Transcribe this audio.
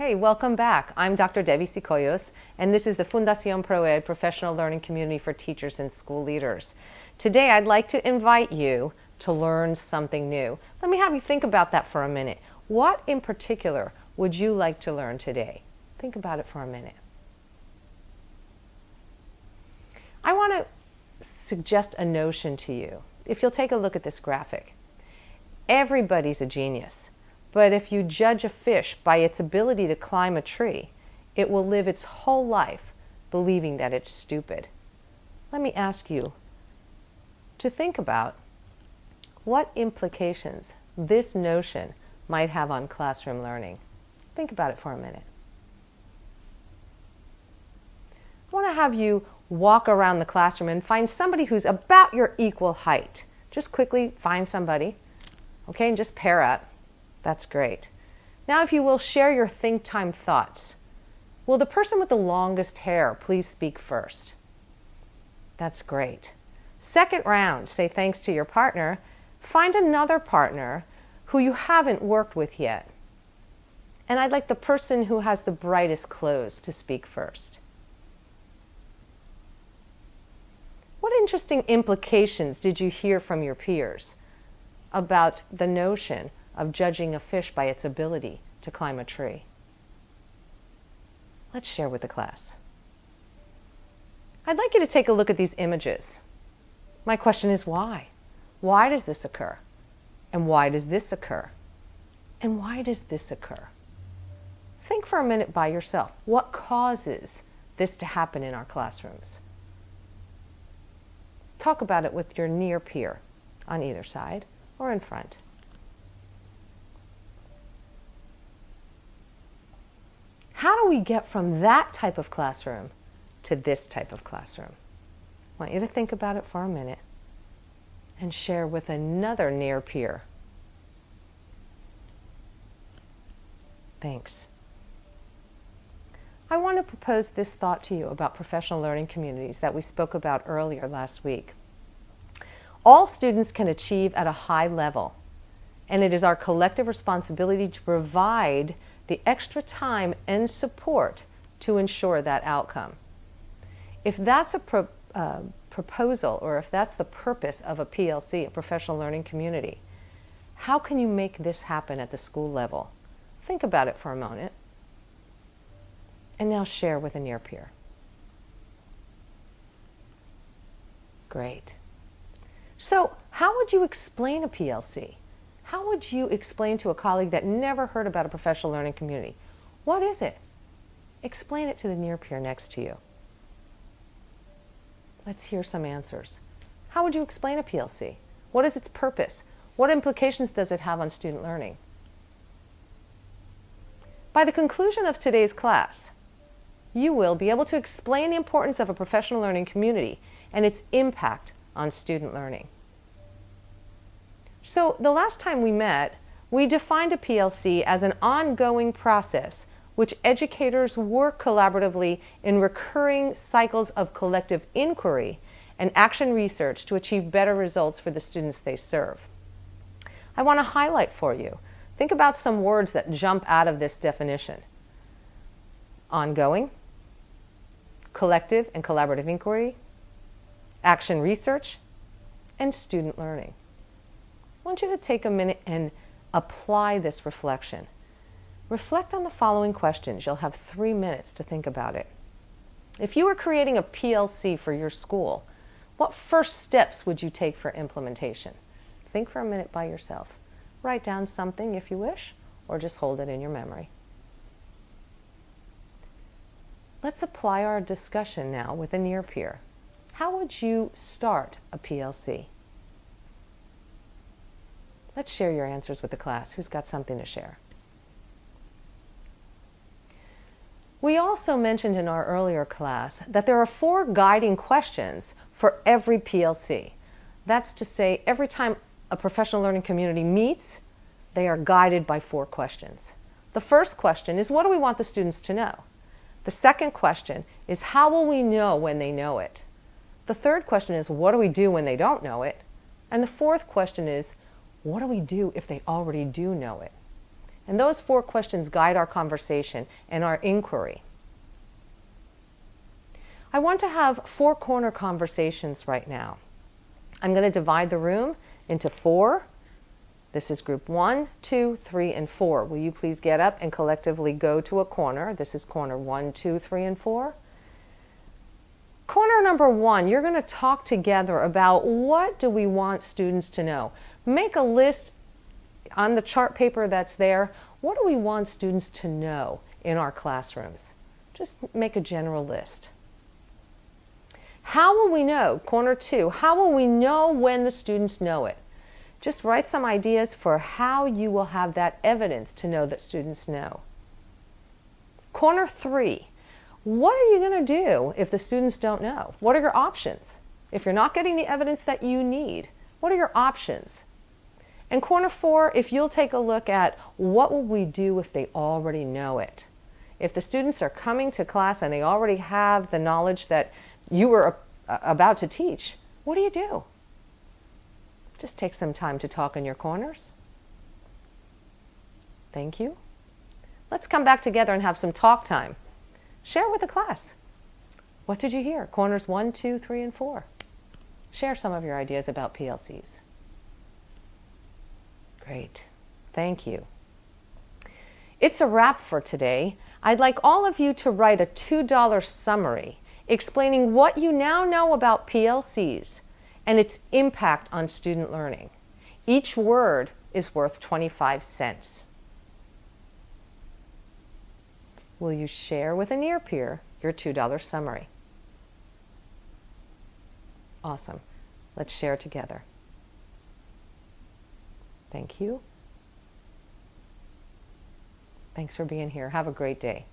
Hey, welcome back. I'm Dr. Debbie Sicoyos, and this is the Fundación ProEd Professional Learning Community for Teachers and School Leaders. Today, I'd like to invite you to learn something new. Let me have you think about that for a minute. What in particular would you like to learn today? Think about it for a minute. I want to suggest a notion to you. If you'll take a look at this graphic, everybody's a genius. But if you judge a fish by its ability to climb a tree, it will live its whole life believing that it's stupid. Let me ask you to think about what implications this notion might have on classroom learning. Think about it for a minute. I want to have you walk around the classroom and find somebody who's about your equal height. Just quickly find somebody, okay, and just pair up. That's great. Now, if you will, share your think time thoughts. Will the person with the longest hair please speak first? That's great. Second round, say thanks to your partner. Find another partner who you haven't worked with yet. And I'd like the person who has the brightest clothes to speak first. What interesting implications did you hear from your peers about the notion of judging a fish by its ability to climb a tree? Let's share with the class. I'd like you to take a look at these images. My question is why? Why does this occur? And why does this occur? And why does this occur? Think for a minute by yourself. What causes this to happen in our classrooms? Talk about it with your near peer on either side or in front. How do we get from that type of classroom to this type of classroom? I want you to think about it for a minute and share with another near peer. Thanks. I want to propose this thought to you about professional learning communities that we spoke about earlier last week. All students can achieve at a high level, and it is our collective responsibility to provide the extra time and support to ensure that outcome. If that's a proposal, or if that's the purpose of a PLC, a professional learning community, how can you make this happen at the school level? Think about it for a moment. And now share with a near peer. Great. So, how would you explain a PLC? How would you explain to a colleague that never heard about a professional learning community? What is it? Explain it to the near peer next to you. Let's hear some answers. How would you explain a PLC? What is its purpose? What implications does it have on student learning? By the conclusion of today's class, you will be able to explain the importance of a professional learning community and its impact on student learning. So the last time we met, we defined a PLC as an ongoing process which educators work collaboratively in recurring cycles of collective inquiry and action research to achieve better results for the students they serve. I want to highlight for you. Think about some words that jump out of this definition. Ongoing, collective and collaborative inquiry, action research, and student learning. I want you to take a minute and apply this reflection. Reflect on the following questions. You'll have 3 minutes to think about it. If you were creating a PLC for your school, what first steps would you take for implementation? Think for a minute by yourself. Write down something if you wish, or just hold it in your memory. Let's apply our discussion now with a near peer. How would you start a PLC? Let's share your answers with the class. Who's got something to share? We also mentioned in our earlier class that there are 4 guiding questions for every PLC. That's to say, every time a professional learning community meets, they are guided by 4 questions. The first question is, what do we want the students to know? The second question is, how will we know when they know it? The third question is, what do we do when they don't know it? And the fourth question is, what do we do if they already do know it? And those 4 questions guide our conversation and our inquiry. I want to have 4 corner conversations right now. I'm going to divide the room into 4. This is group 1, 2, 3, and 4. Will you please get up and collectively go to a corner? This is corner 1, 2, 3, and 4. Corner number 1, you're going to talk together about what do we want students to know. Make a list on the chart paper that's there. What do we want students to know in our classrooms? Just make a general list. How will we know? Corner 2, how will we know when the students know it? Just write some ideas for how you will have that evidence to know that students know. Corner 3, what are you going to do if the students don't know? What are your options? If you're not getting the evidence that you need, what are your options? And corner 4, if you'll take a look at what will we do if they already know it? If the students are coming to class and they already have the knowledge that you were about to teach, what do you do? Just take some time to talk in your corners. Thank you. Let's come back together and have some talk time. Share with the class. What did you hear? Corners 1, 2, 3, and 4. Share some of your ideas about PLCs. Great. Thank you. It's a wrap for today. I'd like all of you to write a $2 summary explaining what you now know about PLCs and its impact on student learning. Each word is worth 25 cents. Will you share with a near peer your $2 summary? Awesome. Let's share together. Thank you. Thanks for being here. Have a great day.